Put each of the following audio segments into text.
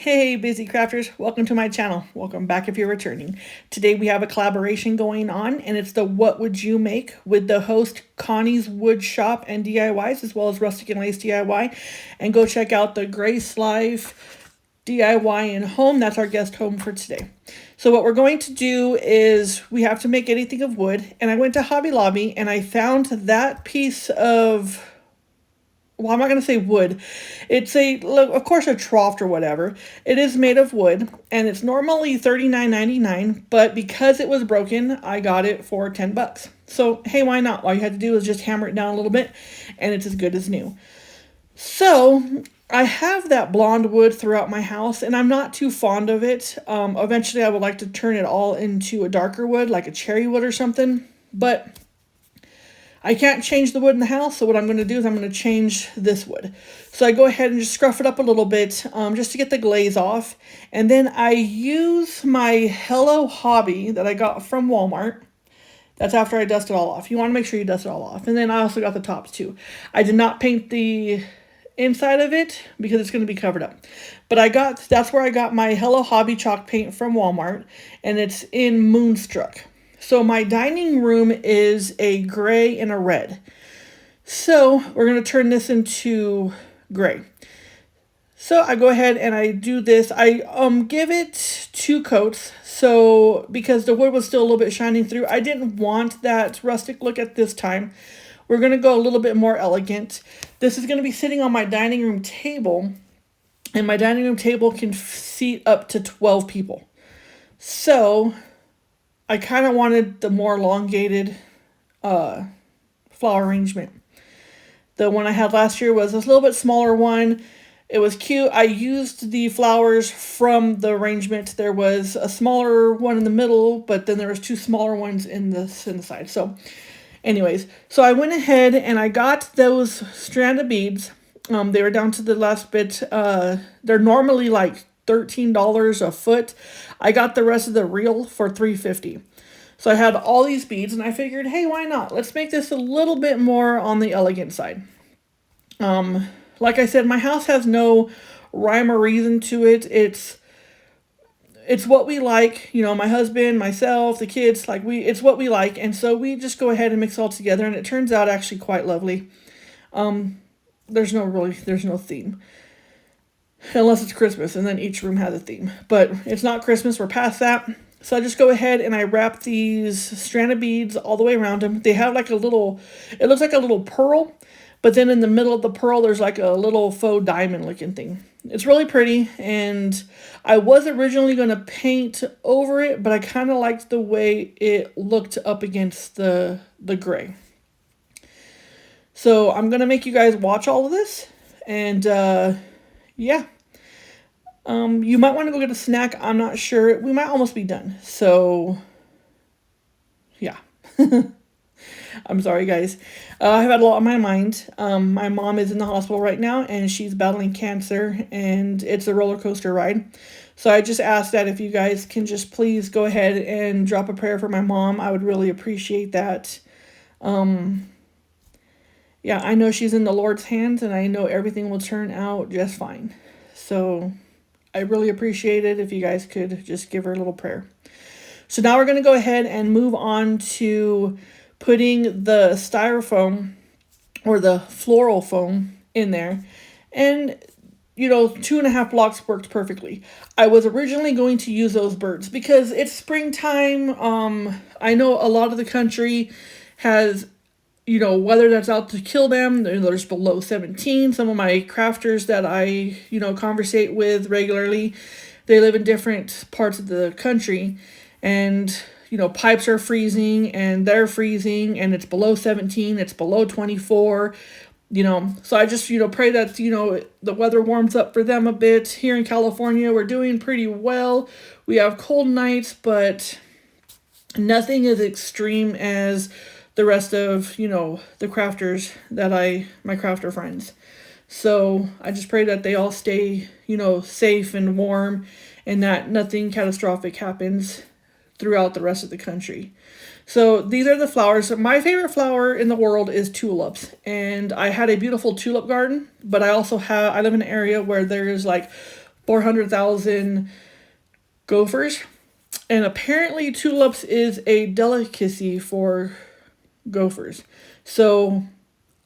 Hey busy crafters, welcome to my channel. Welcome back if you're returning. Today we have a collaboration going on and it's the What Would You Make with the host Connie's Wood Shop and DIYs as well as Rustic and Lace DIY. And go check out the Grace Life DIY and Home. That's our guest home for today. So what we're going to do is we have to make anything of wood, and I went to Hobby Lobby and I found that piece of, well, I'm not going to say wood. It's of course, a trough or whatever. It is made of wood, and it's normally $39.99, but because it was broken, I got it for 10 bucks. So, hey, why not? All you had to do is just hammer it down a little bit, and it's as good as new. So, I have that blonde wood throughout my house, and I'm not too fond of it. Eventually, I would like to turn it all into a darker wood, like a cherry wood or something, but I can't change the wood in the house, so what I'm going to do is I'm going to change this wood. So I go ahead and just scruff it up a little bit just to get the glaze off. And then I use my Hello Hobby that I got from Walmart. That's after I dust it all off. You want to make sure you dust it all off. And then I also got the tops too. I did not paint the inside of it because it's going to be covered up. But that's where I got my Hello Hobby chalk paint from Walmart. And it's in Moonstruck. So my dining room is a gray and a red. So we're going to turn this into gray. So I go ahead and I do this. I give it 2 coats. So because the wood was still a little bit shining through, I didn't want that rustic look at this time. We're going to go a little bit more elegant. This is going to be sitting on my dining room table. And my dining room table can seat up to 12 people. So I kind of wanted the more elongated flower arrangement. The one I had last year was this little bit smaller one. It was cute. I used the flowers from the arrangement. There was a smaller one in the middle, but then there was 2 smaller ones in the side. So anyways, so I went ahead and I got those strand of beads. They were down to the last bit. They're normally like $13 a foot. I got the rest of the reel for $3.50. So I had all these beads and I figured, hey, why not? Let's make this a little bit more on the elegant side. Like I said, my house has no rhyme or reason to it. It's what we like, you know, my husband, myself, the kids, it's what we like. And so we just go ahead and mix it all together and it turns out actually quite lovely. There's no theme. Unless it's Christmas, and then each room has a theme. But it's not Christmas, we're past that. So I just go ahead and I wrap these strand of beads all the way around them. They have like it looks like a little pearl, but then in the middle of the pearl, there's like a little faux diamond looking thing. It's really pretty, and I was originally going to paint over it, but I kind of liked the way it looked up against the gray. So I'm going to make you guys watch all of this, and yeah. You might want to go get a snack. I'm not sure. We might almost be done. So, yeah. I'm sorry, guys. I've had a lot on my mind. My mom is in the hospital right now, and she's battling cancer, and it's a roller coaster ride. So I just asked that if you guys can just please go ahead and drop a prayer for my mom. I would really appreciate that. Yeah, I know she's in the Lord's hands, and I know everything will turn out just fine. So I really appreciate it if you guys could just give her a little prayer. So now we're going to go ahead and move on to putting the styrofoam or the floral foam in there. And, you know, 2.5 blocks worked perfectly. I was originally going to use those birds because it's springtime. I know a lot of the country has, you know, weather that's out to kill them. There's below 17. Some of my crafters that I, you know, conversate with regularly, they live in different parts of the country. And, you know, pipes are freezing and they're freezing and it's below 17. It's below 24. You know, so I just, you know, pray that, you know, the weather warms up for them a bit. Here in California, we're doing pretty well. We have cold nights, but nothing as extreme as the rest of, you know, the crafters my crafter friends. So I just pray that they all stay, you know, safe and warm and that nothing catastrophic happens throughout the rest of the country. So these are the flowers. My favorite flower in the world is tulips. And I had a beautiful tulip garden, but I live in an area where there's like 400,000 gophers. And apparently tulips is a delicacy for gophers. So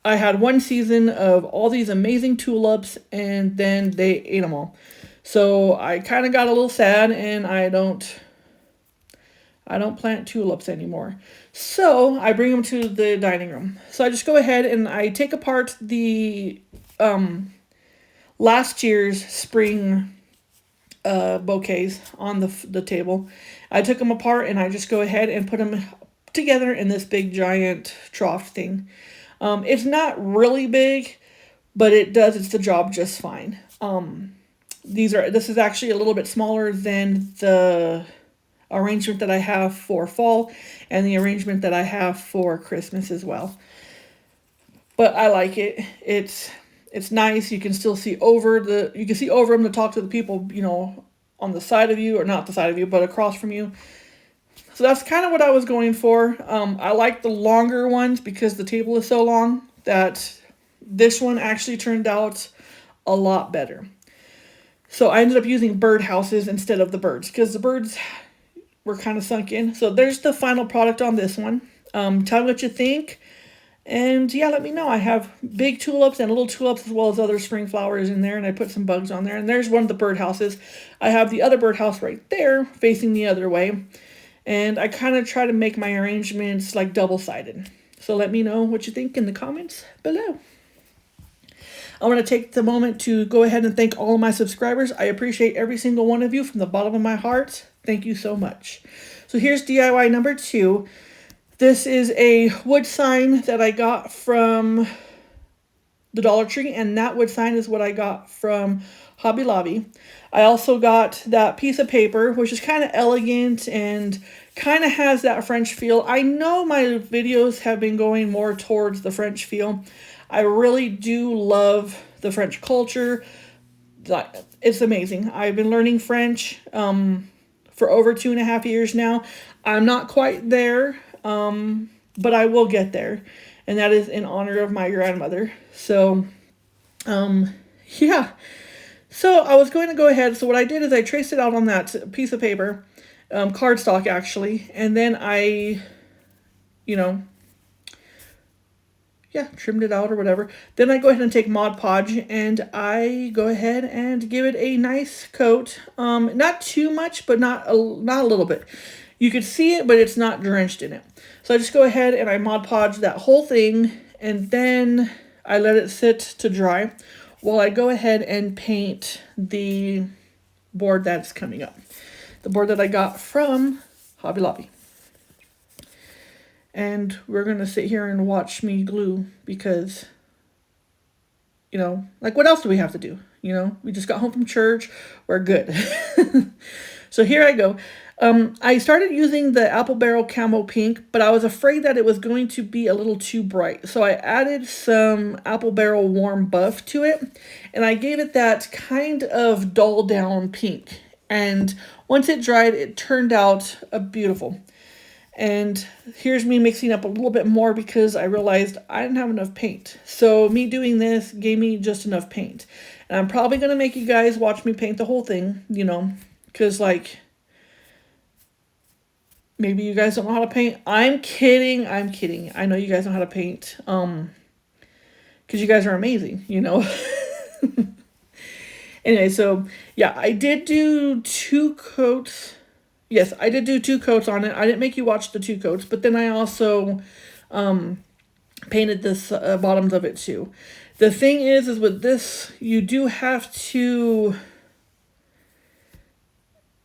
I had one season of all these amazing tulips, and then they ate them all. So I kind of got a little sad, and I don't plant tulips anymore. So I bring them to the dining room. So I just go ahead and I take apart the last year's spring bouquets on the table. I took them apart and I just go ahead and put them together in this big giant trough thing. It's not really big, but it's the job just fine. This is actually a little bit smaller than the arrangement that I have for fall and the arrangement that I have for Christmas as well. But I like it. It's nice. You can still see over them to talk to the people, on the side of you, or not the side of you, but across from you. So that's kind of what I was going for. I like the longer ones because the table is so long that this one actually turned out a lot better. So I ended up using bird houses instead of the birds because the birds were kind of sunk in. So there's the final product on this one. Tell me what you think. And yeah, let me know. I have big tulips and little tulips as well as other spring flowers in there. And I put some bugs on there. And there's one of the birdhouses. I have the other birdhouse right there facing the other way. And I kind of try to make my arrangements like double-sided. So let me know what you think in the comments below. I want to take the moment to go ahead and thank all of my subscribers. I appreciate every single one of you from the bottom of my heart. Thank you so much. So here's DIY number 2. This is a wood sign that I got from the Dollar Tree, and that wood sign is what I got from Hobby Lobby. I also got that piece of paper, which is kind of elegant and kind of has that French feel. I know my videos have been going more towards the French feel. I really do love the French culture. It's amazing. I've been learning French for over 2.5 years now. I'm not quite there, but I will get there. And that is in honor of my grandmother. So, yeah. So I was going to go ahead. So what I did is I traced it out on that piece of paper, cardstock actually. And then I, trimmed it out or whatever. Then I go ahead and take Mod Podge and I go ahead and give it a nice coat. Not too much, but not a little bit. You could see it, but it's not drenched in it. So I just go ahead and I Mod Podge that whole thing, and then I let it sit to dry while I go ahead and paint the board that's coming up. The board that I got from Hobby Lobby. And we're going to sit here and watch me glue because, what else do we have to do? We just got home from church. We're good. So here I go. I started using the Apple Barrel Camo Pink, but I was afraid that it was going to be a little too bright. So I added some Apple Barrel Warm Buff to it, and I gave it that kind of dull down pink. And once it dried, it turned out beautiful. And here's me mixing up a little bit more because I realized I didn't have enough paint. So me doing this gave me just enough paint. And I'm probably going to make you guys watch me paint the whole thing, because maybe you guys don't know how to paint. I'm kidding. I know you guys know how to paint. Because you guys are amazing, Anyway, so yeah, I did do 2 coats. Yes, I did do 2 coats on it. I didn't make you watch the 2 coats, but then I also painted this bottoms of it too. The thing is with this, you do have to,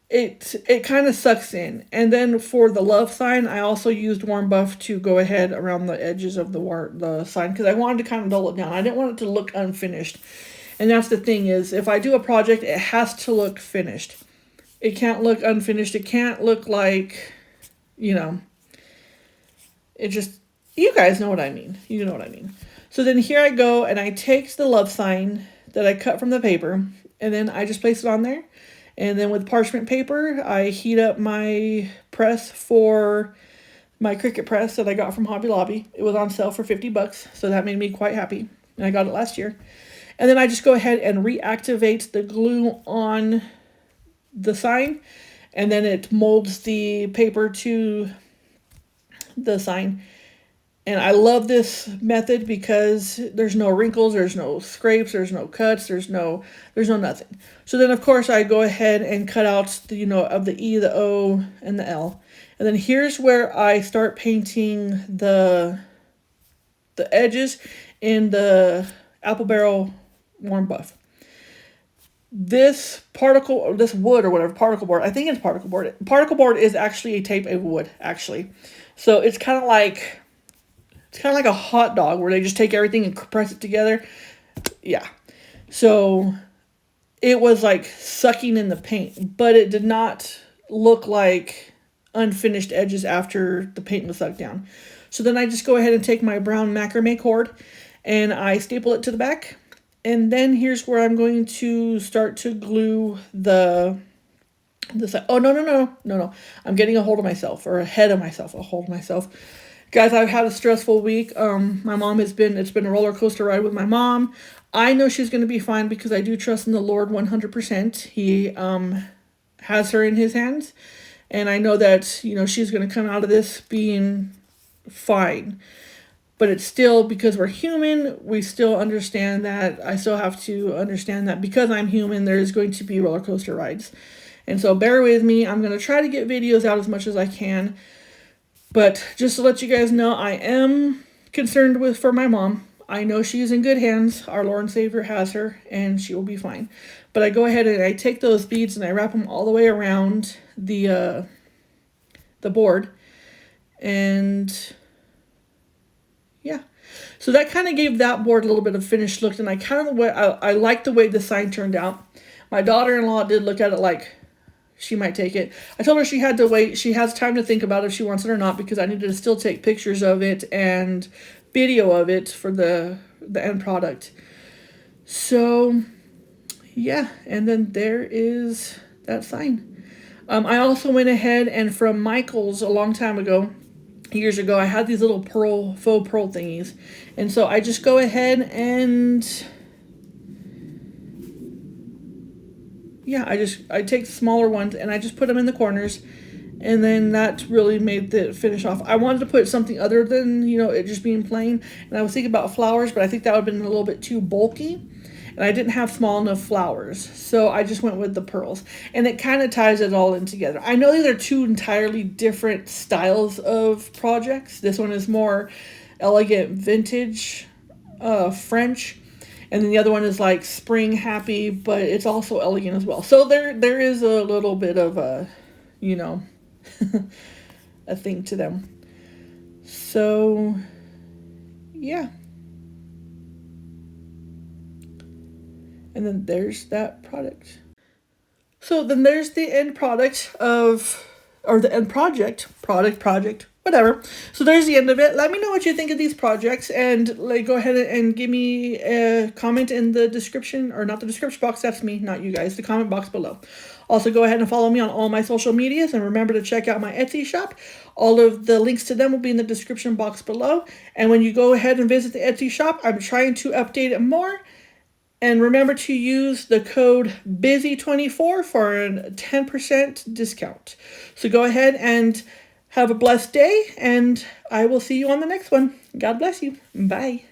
it kind of sucks in. And then for the love sign, I also used Warm Buff to go ahead around the edges of the sign because I wanted to kind of dull it down. I didn't want it to look unfinished. And that's the thing is, if I do a project, it has to look finished. It can't look unfinished. It can't look like, it just, you guys know what I mean. You know what I mean. So then here I go, and I take the love sign that I cut from the paper, and then I just place it on there. And then with parchment paper, I heat up my press for my Cricut press that I got from Hobby Lobby. It was on sale for $50, so that made me quite happy. And I got it last year. And then I just go ahead and reactivate the glue on the sign, and then it molds the paper to the sign. And I love this method because there's no wrinkles, there's no scrapes, there's no cuts, there's no nothing. So then of course I go ahead and cut out the, you know, of the E, the O, and the L. And then here's where I start painting the edges in the apple barrel warm buff. This wood or whatever, particle board, I think it's particle board. Particle board is actually a type of wood, actually. So it's kind of like a hot dog where they just take everything and compress it together. Yeah. So it was like sucking in the paint, but it did not look like unfinished edges after the paint was sucked down. So then I just go ahead and take my brown macrame cord and I staple it to the back. And then here's where I'm going to start to glue the side. Oh, no. I'm getting a hold of myself, or ahead of myself, a hold of myself. Guys, I've had a stressful week. My mom it's been a roller coaster ride with my mom. I know she's going to be fine because I do trust in the Lord 100%. He has her in his hands. And I know that, you know, she's going to come out of this being fine. But it's still, because we're human, we still understand that. I still have to understand that because I'm human, there's going to be roller coaster rides. And so bear with me. I'm going to try to get videos out as much as I can. But just to let you guys know, I am concerned for my mom. I know she's in good hands. Our Lord and Savior has her, and she will be fine. But I go ahead and I take those beads and I wrap them all the way around the board. And yeah, so that kind of gave that board a little bit of finished look, and I like the way the sign turned out. My daughter-in-law did look at it like she might take it. I told her she had to wait. She has time to think about if she wants it or not, because I needed to still take pictures of it and video of it for the end product. So yeah, and then there is that sign. I also went ahead and from Michael's a long time ago, years ago, I had these little faux pearl thingies. And so I just go ahead and yeah, I take the smaller ones and I just put them in the corners, and then that really made the finish off. I wanted to put something other than, you know, it just being plain, and I was thinking about flowers, but I think that would have been a little bit too bulky, and I didn't have small enough flowers, so I just went with the pearls, and it kind of ties it all in together. I know these are two entirely different styles of projects. This one is more elegant vintage French, and then the other one is like spring happy, but it's also elegant as well. So there is a little bit of a, you know, a thing to them. So yeah. And then there's that product. So then there's the end product the end project, whatever. So there's the end of it. Let me know what you think of these projects, and like go ahead and give me a comment in the description, or not the description box, that's me, not you guys, the comment box below. Also go ahead and follow me on all my social medias, and remember to check out my Etsy shop. All of the links to them will be in the description box below. And when you go ahead and visit the Etsy shop, I'm trying to update it more. And remember to use the code BUSY24 for a 10% discount. So go ahead and have a blessed day, and I will see you on the next one. God bless you. Bye.